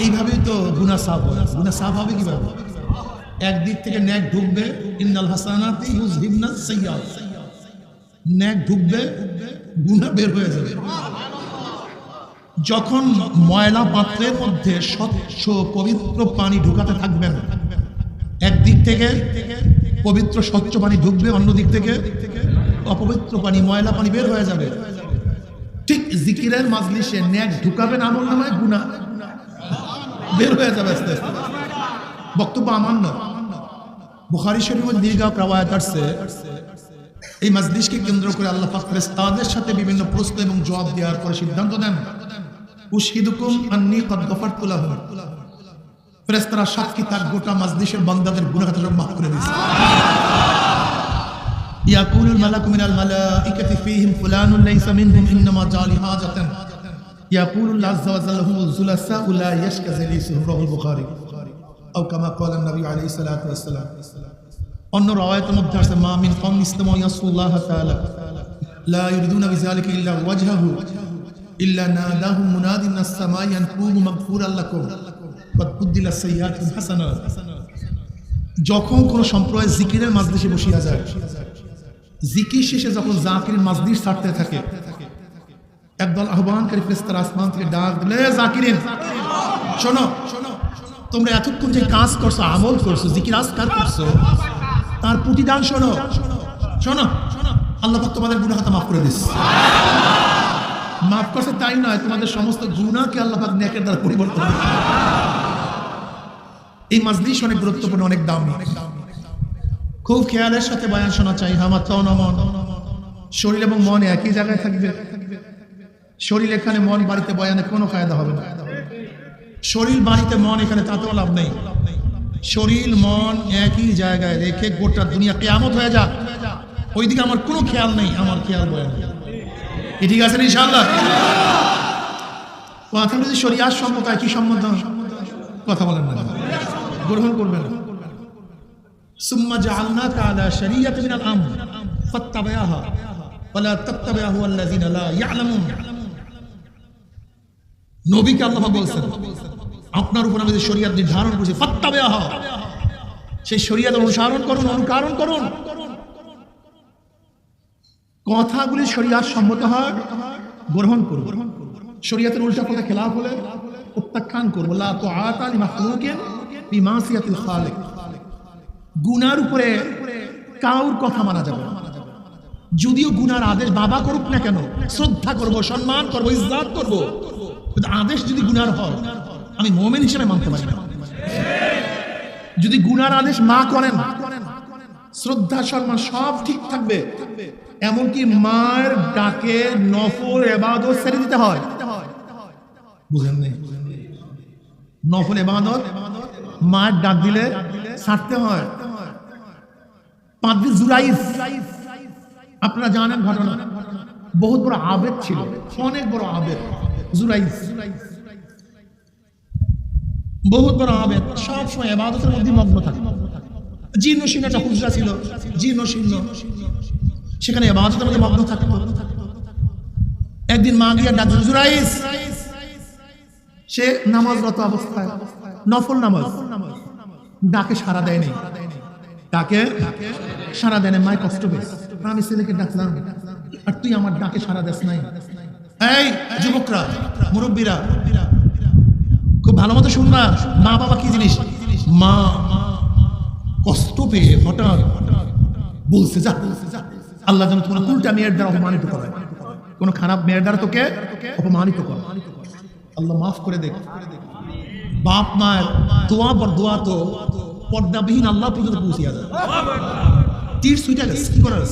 এইভাবেই তো গুনাহ সাফ হয়। গুনাহ সাফ হবে কিভাবে? একদিক থেকে নেক ঢুকবে, ইন্নাল হাসানাতি ইউযহিবনাস সাইয়্যাত, নেক ঢুকবে, গুনাহ বের হয়ে যাবে। যখন ময়লা পাত্রের মধ্যে স্বচ্ছ পবিত্র পানি ঢুকাতে থাকবেন, একদিক থেকে পবিত্র স্বচ্ছ পানি ঢুকবে, অন্য দিক থেকে অপবিত্র পানি, ময়লা পানি বের হয়ে যাবে। ঠিক জিকিরের মাজলিসে নেক ঢুকাবেন, আমল নামায় গুনাহ বের হয়ে যাবে আস্তে আস্তে। বক্তব্য আমার না, বুখারী শরীফের দীর্ঘ রওয়ায়াত আসছে, এই মাজলিসকে কেন্দ্র করে আল্লাহ পাক ফেরেশতাদের সাথে বিভিন্ন প্রশ্ন এবং জবাব দেওয়ার পরে সিদ্ধান্ত নেন, উশহিদুকুম আন্নী কদ গফারতু লাহুম। ফেরেশতারা সাক্ষী থাক, গোটা মাজলিসের বান্দাদের গুনাহ খাতা সব মাফ করে দিয়েছে। ইয়াকুলুল মালাকু মিনাল মালাইকাতি ফীহিম ফুলানুন লাইসা মিনহুম ইন্নামা জাআ লিহাজাতান ইয়াকুলুল্লাহু আযজা ওয়া জাল্লা হুমুল যুলাসা লা ইয়াশকা জালিসুহুম, রাওয়াহুল বুখারী আও কামা ক্বালা নবী আলাইহিস সালাতু ওয়াস সালাম। অন্য রাওয়ায়াতের মধ্যে আছে, মা মিন কওমিন ইসতামাউ ইয়াসুল্লাহ তাআলা লা ইউরিদুনা বিযালিকা ইল্লা ওয়াজহাহু ইল্লা নাদাহুম মুনাদিন মিনাস সামাই আন কুনু মাগফুরাল লাকুম কদ বুদ্দিলাস সাইয়্যাতুন হাসানাত। যখন কোন সম্প্রদায় জিকিরের মাজলিসে বসিয়া যায়, জিকির শেষে যখন জাকিরের মাজলিস ছাড়তে থাকে, একদল আহ্বানকারী ফেরেশতারা আসমান থেকে ডাক দিলে, জাকিরিন শোনো, তোমরা এতক্ষণ যে কাজ করছো, আমল করছো, জিকির আজকার করছো, তার প্রতিদান শোনো। শোনো, আল্লাহ পাক তোমাদের গুনাহ খাতা মাফ করে দিয়েছে। মাফ করছে তাই নয়, তোমাদের সমস্ত গুনাহকে আল্লাহ পাক নেকের দ্বারা পরিবর্তন করে। এই মাজলিস অনেক গুরুত্বপূর্ণ, অনেক দামি। খুব খেয়ালের সাথে বয়ান শোনা চাই। আমার তন মন, শরীর এবং মন একই জায়গায় থাকবে। শরীর এখানে, মন বাড়িতে, বয়ানে কোনো ফায়দা হবে না। শরীর বাড়িতে, মন এখানে, তাতেও লাভ নেই। শরীর মন একই জায়গায় রেখে গোটা দুনিয়া কিয়ামত হয়ে যাক, ওইদিকে আমার কোনো খেয়াল নেই, আমার খেয়াল বয়ান। কি ঠিক আছে ইনশাআল্লাহ? কথা বলছি শরিয়াত সম্মত, কি সম্মত? কথা বলেন না, গ্রহণ করবেন না। সুম্মা জাআলনাকা আলা শরিয়াতিন মিনাল আমর ফাত্তাবি'হা ওয়া লা তাত্তাবি'হু আল্লাযিনা লা ইয়া'লামুন। নবীকে আল্লাহ বলছেন, আপনার উপর আমি যে শরিয়াত নির্ধারণ করেছি, ফাত্তাবি'হা, সেই শরিয়াত অনুসরণ করুন, অনুকরণ করুন। কথাগুলি শরিয়াত সম্মত হয়, গ্রহণ করুন। শরিয়াতের উল্টা পাল্টা খেলাফ হলে প্রত্যাখ্যান করব। লা তুআতা লিমাখলুকিন ফি মাসিয়াতিল খালিক। গুনার উপরে কাউর কথা মানা যাবে না। যদিও গুনার আদেশ বাবা করুক না কেন, শ্রদ্ধা করব, সম্মান করব, ইজ্জত করব, কিন্তু আদেশ যদি গুনার হয়, আমি মুমিন হিসেবে মানতে পারি না। যদি গুনার আদেশ মা করেন, শ্রদ্ধা সম্মান সব ঠিক থাকবে, এমনকি মায়ের ডাকে নফল ইবাদত ছেড়ে দিতে হয়। বুঝেন নেই? নফল ইবাদত মায়ের ডাক দিলে ছাড়তে হয়। পাদ্রী জুরাইজ, আপনারা জানেন ঘটনা, বহুত বড় আবেদ ছিল, অনেক বড় আবেদ। জুরাইজ বহুত বড় আবেদ, সব সময় ইবাদতের মধ্যে মগ্ন থাকে। জীর্ণ শীর্ণ একটা হুজরা ছিল, জীর্ণ শীর্ণ, সেখানে ইবাদতের মধ্যে মগ্ন থাকতো। একদিন মা গিয়া ডাক, জুরাইজ। সে নামাজরত অবস্থায়, নফল নামাজ, ডাকে সাড়া দেয় নাই, ডাকে সাড়া দেয় নাই। মায় কষ্ট পেয়েছে, আমি ছেলেকে ডাকলাম আর তুই আমার ডাকে সাড়া দেস নাই। এই যুবকরা, মুরব্বীরা, খুব ভালো মতো শুনবা, মা বাবা কি জিনিস। মা কষ্ট পেয়ে হঠাৎ বলছে, যা আল্লাহ যেন তোমার উল্টা মেয়ের দ্বারা অপমানিত করে, কোন খারাপ মেয়ের দ্বারা তোকে অপমানিত করে, আল্লাহ মাফ করে দেখ। বাপ মায়ের দোয়া পর দোয়া তো পর্দাবিহীন আল্লাহ পর্যন্ত পৌঁছিয়া যায়। তীর ছুটে গেছে, কি করার?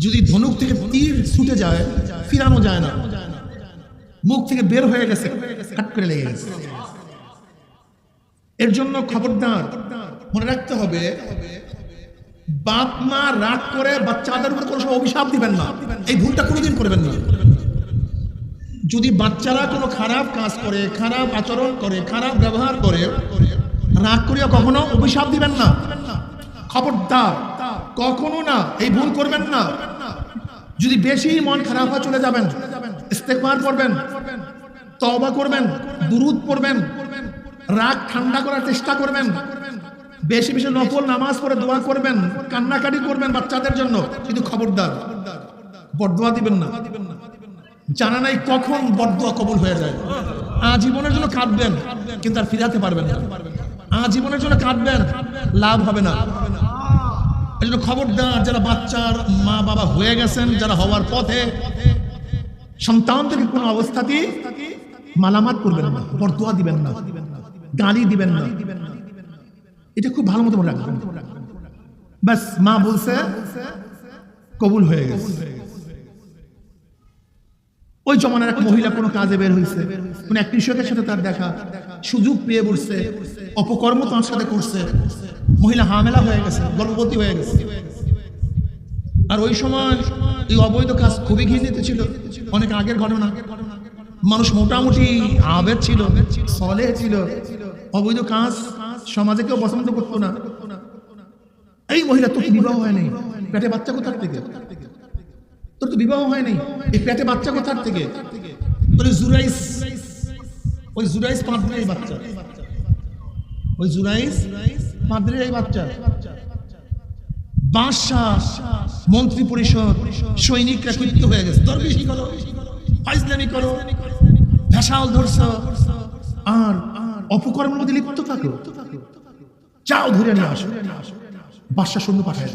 যদি ধনুক থেকে তীর ছুটে যায়, ফিরানো যায় না, মুখ থেকে বের হয়ে গেছে, কাট করে লেগে গেছে। এর জন্য খবরদার মনে রাখতে হবে, বাপ মা রাগ করে বাচ্চাদের উপর কোনো সময় অভিশাপ দিবেন না, এই ভুলটা কোনোদিন করবেন না। যদি বাচ্চারা কোনো খারাপ কাজ করে, খারাপ আচরণ করে, খারাপ ব্যবহার করে, রাগ করিয়া কখনো অভিশাপ দিবেন না, খবরদার, কখনো না, এই ভুল করবেন না। যদি বেশি মন খারাপ হয়ে চলে যাবেন, ইস্তেগফার করবেন, তওবা করবেন, দুরূদ পড়বেন, রাগ ঠান্ডা করার চেষ্টা করবেন, বেশি বেশি নফল নামাজ পড়ে দোয়া করবেন, কান্নাকাটি করবেন বাচ্চাদের জন্য। কিন্তু খবরদার বদদোয়া দিবেন না। জানা নাই কখন বদদোয়া কবুল হয়ে যায়। আজীবনের জন্য কাঁদবেন কিন্তু আর ফিরাতে পারবেন না। আজীবনের জন্য কাঁদবেন, লাভ হবে না। এই জন্য খবরদার, যারা বাচ্চার মা বাবা হয়ে গেছেন, যারা হওয়ার পথে, সন্তানদেরকে কোনো অবস্থাতেই মালামাত করবেন না, বদদোয়া দিবেন না, গালি দিবেন না। এটা খুব ভালো মতো মনে রাখবেন। ব্যাস, মা বলছে কবুল হয়ে গেছে। ওই জমানার এক মহিলা কোনো কাজে বের হয়েছে, কোন এক কৃষকের সাথে তার দেখা, সুযোগ পেয়ে বসছে, অপকর্ম তার সাথে করছে। মহিলা হামেলা হয়ে গেছে, গর্ভবতী হয়ে গেছে। আর ওই সময় এই অবৈধ কাজ খুবই ঘৃণিত ছিল। অনেক আগের ঘটনা। মানুষ মোটামুটি আবেদ ছিল, সলেহ ছিল, অবৈধ কাজ সমাজে কেউ পছন্দ করতো না। এই মহিলা, তোর বিবাহ হয় নাই, পেটে বাচ্চা কোথার থেকে? তোর তো বিবাহ হয় নাই, এই পেটে বাচ্চা কোথার থেকে? তোর ওই জুরাইস পাদ্রের এই বাচ্চা, ওই জুরাইস পাদ্রের এই বাচ্চা। বাদশাহ, মন্ত্রী পরিষদ, সৈনিকরা ক্ষিপ্ত হয়ে গেছে। দরবেশি করো, ফাইজলামি করো, ভেসাল ধরছ, আর অপকর্মের মধ্যে লিপ্ত থাকো, যাও ধরে নিয়ে আসো। বাদশাহ সৈন্য পাঠায়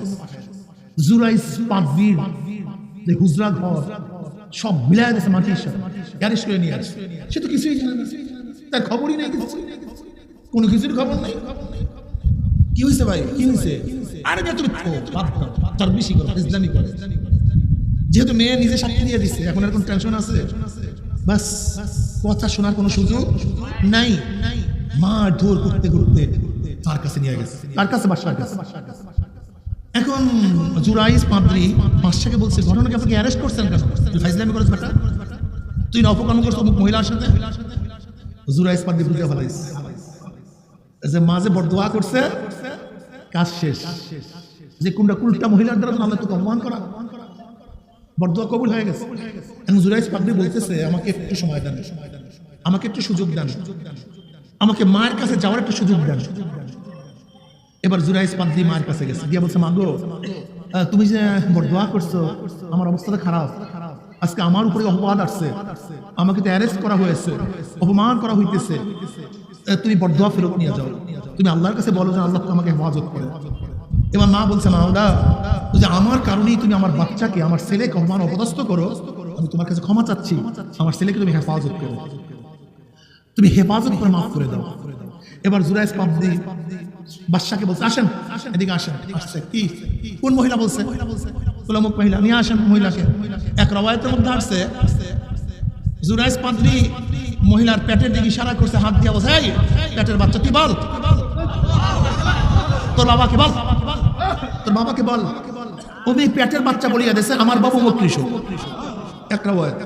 জুরাইস পাদ্রীর হুজরা ঘর সব মিলায় গেছে মাটির সাথে, অ্যারেস্ট করে নিয়ে আসে। সে তো কিছুই জানে না, তার খবরই নেই, কোনো কিছুর খবর নেই। কি হয়েছে ভাই, কি হয়েছে? আরে তুমি তার বেশি করো, ইসলামী করে। যেহেতু মেয়ে নিজে সাক্ষী দিয়ে দিচ্ছে, এখন আর কোন টেনশন আছে? বাস, কথা শোনার কোনো সুযোগ নাই। মার ধর করতে করতে তার কাছে নিয়ে গেছে, তার কাছে, বাদশার কাছে। এখন জুরাইস পাদ্রী বাদশাকে বলছে, ঘটনাকে আপনাকে অ্যারেস্ট করছেন কেন? তুই ফাইজলামি করিস বেটা, তুই না অপকর্ম করছ অমুক মহিলার সাথে। জুরাইস পাদ্রী বুঝে ফেলাইছে যে মাঝে বদদোয়া করছে, কাজ শেষ। যে কোনটা কুলটা মহিলার দ্বারা আল্লাহ তোকে অপমান করা, বদদোয়া কবুল হয়ে গেছে। এখন জুরাইস পাদ্রী বলতেছে, আমাকে একটু সময় দেন, আমাকে একটু সুযোগ দেন, আমাকে মায়ের কাছে যাওয়ার একটু সুযোগ দেন। এবার জুরাইস পাদ্রী মায়ের কাছে গেছে, গিয়ে বলছে, মা গো, তুমি যে বদদোয়া করছো, আমার অবস্থাটা খারাপ। আজকে আমার উপরে অপবাদ আসছে, আমাকে তো অ্যারেস্ট করা হয়েছে, অপমান করা হইতেছে। তুমি বদদোয়া ফেরত নিয়ে যাও, তুমি আল্লাহর কাছে বলো যে আল্লাহ আমাকে হেফাজত করে। এবার মা বলছে, মাওলা, যে আমার কারণেই তুমি আমার বাচ্চাকে, আমার ছেলেকে অপমান অপদস্থ করো, আমি তোমার কাছে ক্ষমা চাচ্ছি, আমার ছেলেকে তুমি হেফাজত করো, তুমি হেফাজত করে মাফ করে দাও। এবার জুরাইস পাদ্রী বাদশাকে বলছে, আসেন এদিকে আসেন। আসছে, কি কোন মহিলা বলছে? অমুক মহিলা, নিয়ে আসেন মহিলাকে। এক রওয়ায়াতের মধ্যে আসছে, জুরাইস পাদ্রী মহিলার পেটের দিকে ইশারা করছে, হাত দিয়ে বলছে, এই পেটের বাচ্চা, তুই বল, তোর বাবাকে বল, তোর বাবাকে বল। উনি পেটের বাচ্চা বলিয়া দিয়েছে, আমার বাবু কৃষক। এক রওয়ায়াত।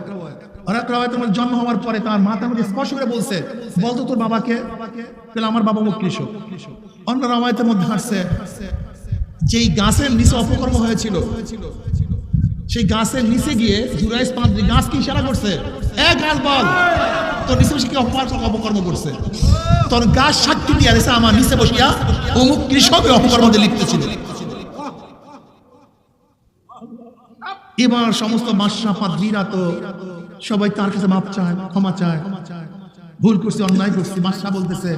আর এক রওয়ায়াতের মধ্যে জন্ম হওয়ার পরে তার মাথার মধ্যে স্পর্শ করে বলছে, বলতো তোর বাবাকে, তাহলে আমার বাবা কৃষক। অন্য রওয়ায়াতের মধ্যে আসছে, যেই গাছের নিচে অপকর্ম হয়েছিল, সেই গাছের নিচে গিয়ে জুরাইস পাদ্রী গাছকে ইশারা করছে, এক গাছ বল, তোর নিচে বসে কি অপকর্ম করছে। তোর গাছ সাক্ষী দিয়ে দিয়েছে, আমার নিচে বসিয়া অমুক কৃষক অপকর্ম লিপ্ত ছিল। এবার সমস্ত বাদশাহ পাদ্রীরা তো সবাই তার কাছে মাপ চায়, ক্ষমা চায়, ভুল করছি, অন্যায় করছি। বাদশাহ বলতেছে,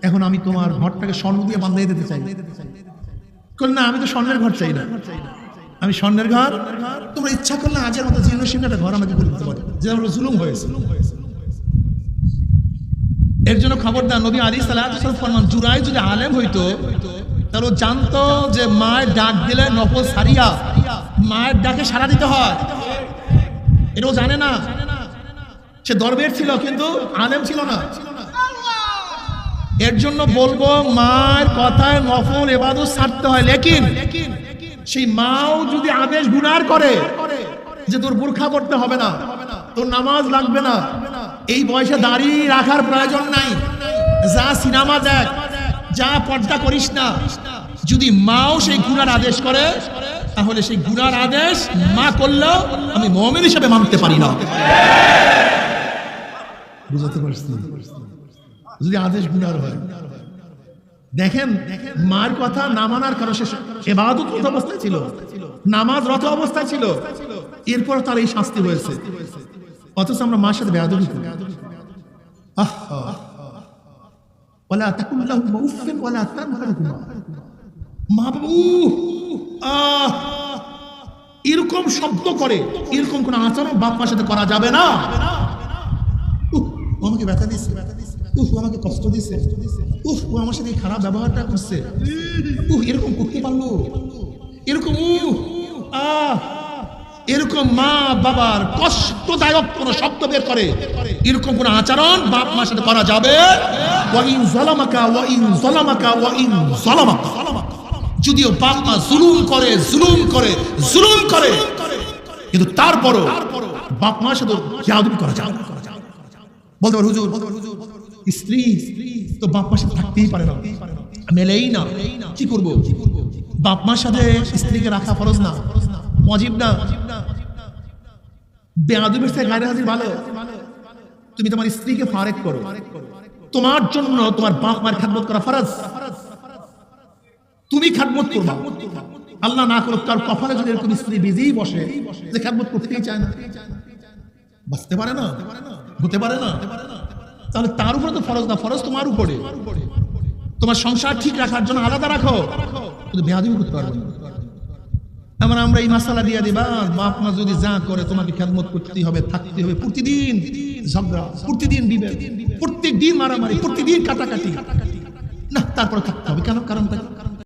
এখন আমি তোমার ঘরটাকে স্বর্ণ দিয়ে বাঁধিয়ে দিতে চাই। না, আমি তো স্বর্ণের ঘর চাই না, আমি স্বর্ণের ঘর, তোমরা ইচ্ছা করলে আজের মতো জীর্ণশীর্ণ একটা ঘর আমাকে করে দিতে পারো, যে আমার জুলুম হয়েছে। এর জন্য খবরদার, নবী আলাইহিস সালাম ফরমান, জুরাইস যদি আলেম হইতো তাহলে জানতো যে মায়ের ডাক দিলে নফল সারিয়া মায়ের ডাকে সাড়া দিতে হয়। এটাও জানে না। সে দরবেশ ছিল কিন্তু আলেম ছিল না। এর জন্য বলবো, মায়ের কথায় নফল ইবাদত ছাড়তে হয়। লেকিন সেই মাও যদি আদেশ গুনার করে যে তোর বুরখা পড়তে হবে না, তোর নামাজ লাগবে না, এই বয়সে দাড়ি রাখার প্রয়োজন নাই, যা সিনেমা দেখ, যা পর্দা করিস না, যদি মাও সেই গুনার আদেশ করে, তাহলে সেই গুনার আদেশ মা করলেও আমি মুমিন হিসেবে মানতে পারি না। বুঝাতে পারছি? যদি আদেশ গুনার হয়, দেখেন মার কথা না মানার কারণ সে ইবাদতরত অবস্থায় ছিল, নামাজরত অবস্থায় ছিল, এরপর তার এই শাস্তি হয়েছে। অথচ আমরা মার সাথে বেয়াদবি করি। আহা ওয়ালা তাকুল লাহুমা উফফিন ওয়ালা তানহারহুমা, মা বাবা এরকম শব্দ করে, এরকম কোন আচরণ বাপ মার সাথে করা যাবে না। ও আমাকে ব্যথা দিচ্ছে, ও আমাকে কষ্ট দিচ্ছে, ও আমার সাথে খারাপ ব্যবহারটা করছে, এরকম করতে পারলো, এরকম এরকম মা বাবার কষ্টদায়ক কোন শব্দ বের করে, এরকম কোন আচরণ বাপ মার সাথে করা যাবে। ওয়াইন যালামাকা ওয়াইন যালামাকা ওয়াইন যালামাকা, যদিও বাপ মা জুলুম করে জুলুম করে জুলুম করে, কিন্তু তারপরও বাপ মার সাথে বেয়াদবি করা যাবে না। বলতে পারে হুজুর স্ত্রী তো বাপ মার সাথে থাকতেই পারে না, মেলেই না, কি করব? বাপ মার সাথে স্ত্রীকে রাখা ফরজ না, ওয়াজিব না। বেয়াদবির থেকে গায়রে হাজির ভালো। তুমি তোমার স্ত্রীকে ফারেক করো, তোমার জন্য তোমার বাপ মার খেদমত করা ফরজ, তুমি খেদমত করবা। আল্লাহ না করুক তার কপালে যদি এরকম স্ত্রী বিজেই বসে যে খেদমত করতেই চায় না, বাঁচতে পারে না, হতে পারে না, তাহলে তার উপরে তো ফরজ না, ফরজ তোমার উপরে। তোমার সংসার ঠিক রাখার জন্য আলাদা রাখো, কিন্তু বেয়াদবি করতে পারবে না। এমন আমরা এই মাসালা দিয়ে দিবা, বাপ মা যদি যা করে তোমাকে খেদমত করতেই হবে, থাকতে হবে। প্রতিদিন ঝগড়া, প্রতিদিন বিভেদ, প্রত্যেক দিন মারামারি, প্রতিদিন কাটাকাটি, না তারপরে থাকতে হবে। কেন? কারণ